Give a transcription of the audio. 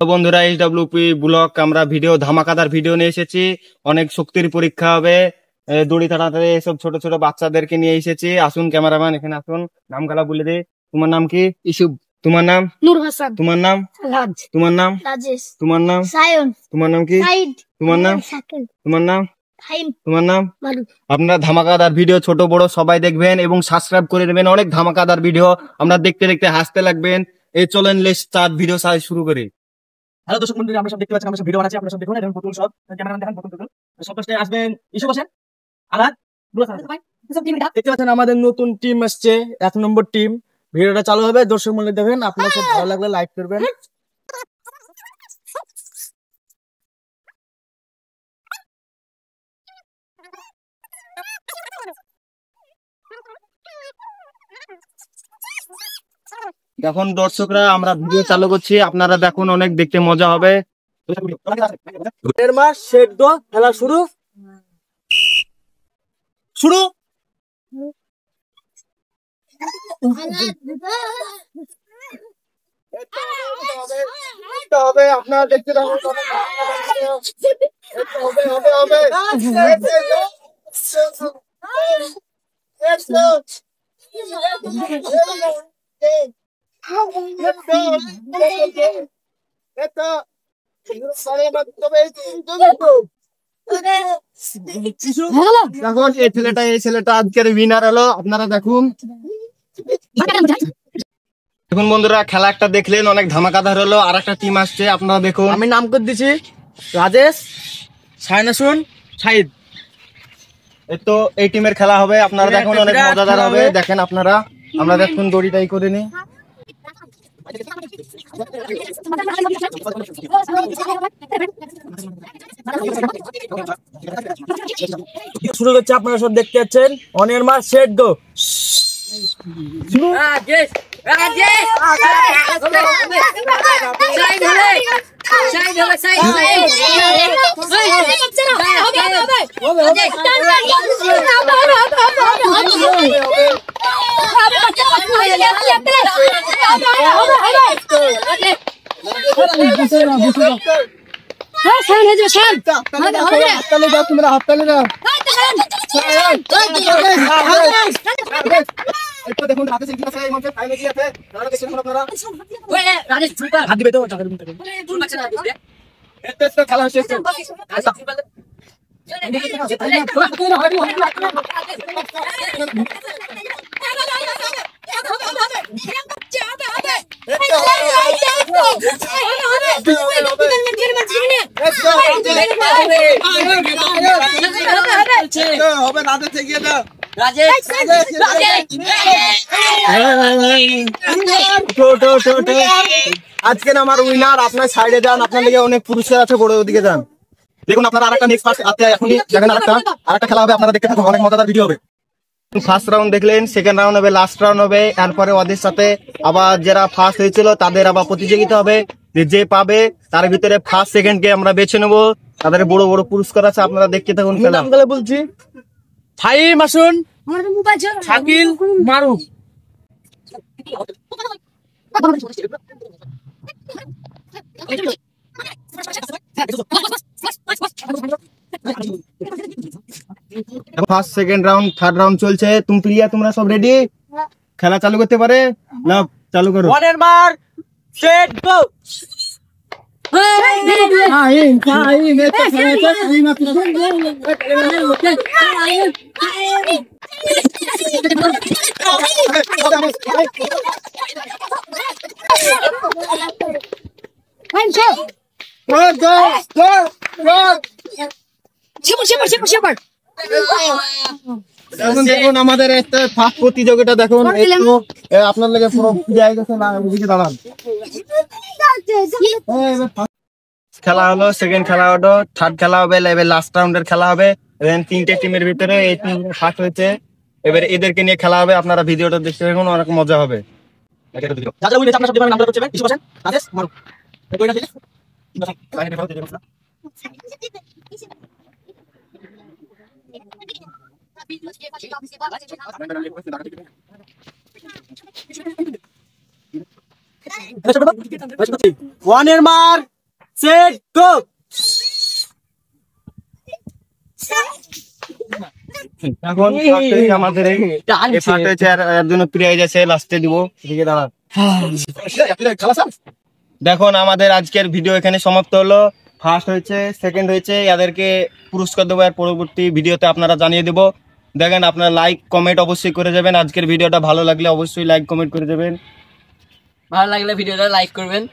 তো বন্ধুরা, SWP blog আমরা ভিডিও ধামাকাদার ভিডিও নিয়ে এসেছি। অনেক শক্তির পরীক্ষা হবে, দড়ি টানাটানি এসব ছোট ছোট বাচ্চাদেরকে নিয়ে এসেছি। আসুন ক্যামেরাম্যান, এখানে আসুন। নাম গালা বলে দে। তোমার নাম কি? ইসুব। তোমার নাম? নূর হাসান। তোমার নাম? রাজ। তোমার নাম? রাজেশ। তোমার নাম? সায়ন। তোমার নাম কি? সাইদ। তোমার নাম? শাকিল। তোমার নাম? ফাহিম। তোমার নাম? মারুফ। আপনারা ধামাকাদার ভিডিও ছোট বড় সবাই দেখবেন এবং সাবস্ক্রাইব করে দেবেন। অনেক ধামাকাদার ভিডিও আমরা দেখতে দেখতে হাসতে লাগবেন। এই চলেন লেটস স্টার্ট ভিডিও শুরু করি। হ্যালো দর্শক মন্ডলী, আমরা সব দেখতে পাচ্ছেন, আমরা সব ভিডিও বানাচ্ছি, আপনারা সব দেখুন। এবং পুতুল সব ক্যামেরাম্যান দেখেন, পুতুল সব পাশে আসবেন। ইস্যু বসেন আলাদ দেখতে পাচ্ছেন আমাদের নতুন টিম আসছে, 1 নম্বর টিম। ভিডিওটা চালু হবে, দর্শক মন্ডলী দেখেন। আপনার সব ভালো লাগলে লাইক করবেন। এখন দর্শকরা আমরা ভিডিও চালু করছি, আপনারা দেখুন, অনেক দেখতে মজা হবে। মাস শেড দো, খেলা শুরু শুরু। হবে আপনারা দেখতে থাকুন। দেখুন এই ছেলেটা আজকের উইনার হলো, আপনারা দেখুন। দেখুন বন্ধুরা, খেলা একটা দেখলেন, অনেক ধামাকাদার হলো। আর একটা টিম আসছে, আপনারা দেখুন। আমি নাম করে দিছি রাজেশ, সাইনাসুন, সাইদ। তো এই টিমের খেলা হবে, আপনারা দেখুন, অনেক মজাদার হবে। দেখেন আপনারা, আমরা দেখুন দড়িটাই করে নি। শুরু করছে, আপনারা সব দেখতে পাচ্ছেন। অনের মাস শেড দো শুরু। দেখুন হাতে সিঙ্গি আছে, এই মঞ্চে ফাইনাল কি আছে আপনারা দেখছেন আপনারা। রাজেশ হাত দিবে তো এত খেলা হচ্ছে। হবে রাতে থেকে দাও আজকে আমার উইনার। আপনার সাইডে যান, আপনার লিগে অনেক পুরস্কার আছে, বড় ওদিকে যান। দেখুন আপনারা আরেকটা নেক্সট পাস আছে, এখনই দেখেন আরেকটা খেলা হবে, আপনারা দেখতে থাকুন, অনেক মজাদার ভিডিও হবে। ফার্স্ট রাউন্ড দেখলেন, সেকেন্ড রাউন্ড হবে, লাস্ট রাউন্ড হবে। এরপরে ওদের সাথে আবার যারা ফার্স্ট হয়েছিল তাদের আবার প্রতিযোগিতা হবে। যে পাবে তার ভিতরে ফার্স্ট সেকেন্ড কে আমরা বেছে নেবো, তাদের বড় বড় পুরস্কার আছে, আপনারা দেখতে থাকুন খেলা। বলছি ফাহিম আসুন, Shakil, Maruf. First second round third round চলছে। তুমি প্রিয়া, তোমরা সব রেডি? খেলা চালু করতে পারে না? চালু করো। ওয়ানের মার সেট গো। দেখুন আমাদের একটা ফার্স্ট প্রতিযোগিতা দেখুন, আপনার লাগে পুরো জায়গা না দাঁড়ান। খেলা হলো, সেকেন্ড খেলা হলো, থার্ড খেলা হবে, এবার লাস্ট রাউন্ডের খেলা হবে। তিনটে টিমের ভিতরে এই টিম ফার্স্ট হয়েছে, এবার এদেরকে নিয়ে খেলা হবে। আপনারা ভিডিওটা দেখতে দেখুন, অনেক মজা হবে। ওয়ানের মার সেট গো। এখন আমাদের এই পার্ট হয়েছে আর এর জন্য প্রাইজ আছে লাস্টে দিব। এদিকে দাঁড়া। দেখুন আমাদের আজকের ভিডিও এখানে সমাপ্ত হলো। ফার্স্ট হয়েছে, সেকেন্ড হয়েছে, এদেরকে পুরস্কার দেবো। এর পরবর্তী ভিডিওতে আপনারা জানিয়ে দেবো। দেখেন আপনারা লাইক কমেন্ট অবশ্যই করে যাবেন। আজকের ভিডিওটা ভালো লাগলে অবশ্যই লাইক কমেন্ট করে যাবেন। ভালো লাগলে ভিডিওটা লাইক করবেন।